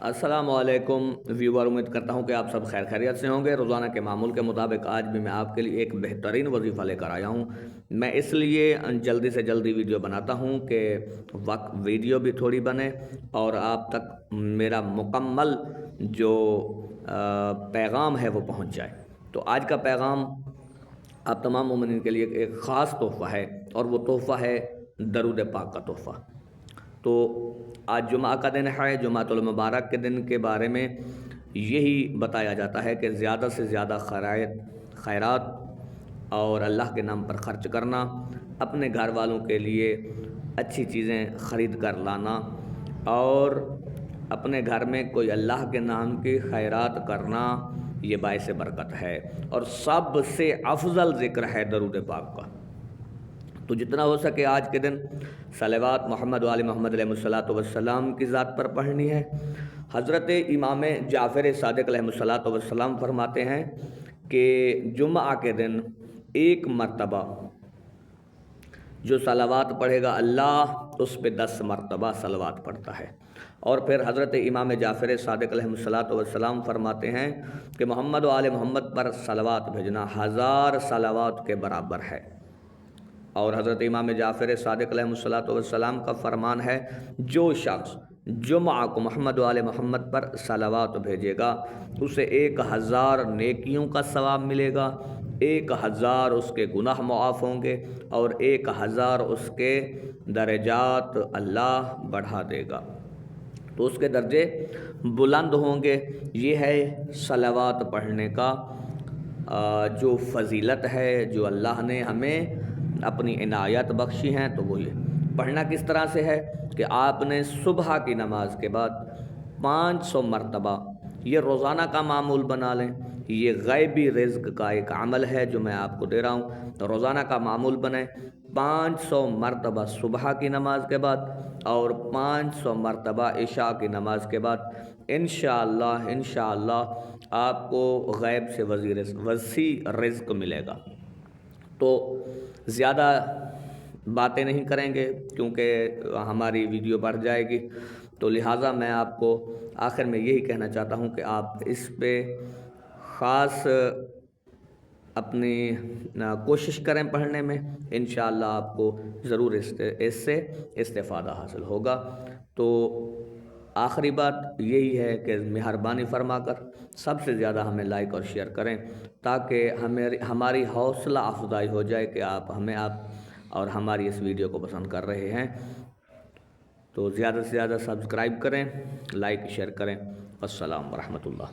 السلام علیکم ویور، امید کرتا ہوں کہ آپ سب خیر خیریت سے ہوں گے۔ روزانہ کے معمول کے مطابق آج بھی میں آپ کے لیے ایک بہترین وظیفہ لے کر آیا ہوں۔ میں اس لیے جلدی سے جلدی ویڈیو بناتا ہوں کہ ویڈیو بھی تھوڑی بنے اور آپ تک میرا مکمل جو پیغام ہے وہ پہنچ جائے۔ تو آج کا پیغام آپ تمام مومنین کے لیے ایک خاص تحفہ ہے، اور وہ تحفہ ہے درود پاک کا تحفہ۔ تو آج جمعہ کا دن ہے۔ جمعۃ المبارک کے دن کے بارے میں یہی بتایا جاتا ہے کہ زیادہ سے زیادہ خیرات اور اللہ کے نام پر خرچ کرنا، اپنے گھر والوں کے لیے اچھی چیزیں خرید کر لانا، اور اپنے گھر میں کوئی اللہ کے نام کی خیرات کرنا، یہ باعث برکت ہے۔ اور سب سے افضل ذکر ہے درود پاک کا۔ تو جتنا ہو سکے آج کے دن صلوات محمد و آل محمد علیہ الصلوۃ والسلام کی ذات پر پڑھنی ہے۔ حضرت امام جعفر صادق علیہ الصلوۃ والسلام فرماتے ہیں کہ جمعہ کے دن ایک مرتبہ جو صلوات پڑھے گا اللہ اس پہ 10 مرتبہ صلوات پڑھتا ہے۔ اور پھر حضرت امام جعفر صادق علیہ الصلوۃ والسلام فرماتے ہیں کہ محمد و آل محمد پر صلوات بھیجنا 1000 صلوات کے برابر ہے۔ اور حضرت امام جعفر صادق علیہ الصلوۃ والسلام کا فرمان ہے، جو شخص جمعہ کو محمد و آل محمد پر صلوات بھیجے گا اسے 1000 نیکیوں کا ثواب ملے گا، 1000 اس کے گناہ معاف ہوں گے، اور 1000 اس کے درجات اللہ بڑھا دے گا، تو اس کے درجے بلند ہوں گے۔ یہ ہے صلوات پڑھنے کا جو فضیلت ہے، جو اللہ نے ہمیں اپنی عنایت بخشی ہیں۔ تو وہ یہ پڑھنا کس طرح سے ہے کہ آپ نے صبح کی نماز کے بعد 500 مرتبہ، یہ روزانہ کا معمول بنا لیں۔ یہ غیبی رزق کا ایک عمل ہے جو میں آپ کو دے رہا ہوں، تو روزانہ کا معمول بنائیں۔ 500 مرتبہ صبح کی نماز کے بعد اور 500 مرتبہ عشاء کی نماز کے بعد، انشاءاللہ آپ کو غیب سے وسیع رزق ملے گا۔ تو زیادہ باتیں نہیں کریں گے کیونکہ ہماری ویڈیو بڑھ جائے گی، تو لہٰذا میں آپ کو آخر میں یہی کہنا چاہتا ہوں کہ آپ اس پہ خاص اپنی کوشش کریں پڑھنے میں، انشاءاللہ آپ کو ضرور اس سے استفادہ حاصل ہوگا۔ تو آخری بات یہی ہے کہ مہربانی فرما کر سب سے زیادہ ہمیں لائک اور شیئر کریں، تاکہ ہماری حوصلہ افزائی ہو جائے کہ آپ اور ہماری اس ویڈیو کو پسند کر رہے ہیں۔ تو زیادہ سے زیادہ سبسکرائب کریں، لائک شیئر کریں۔ السلام ورحمۃ اللہ۔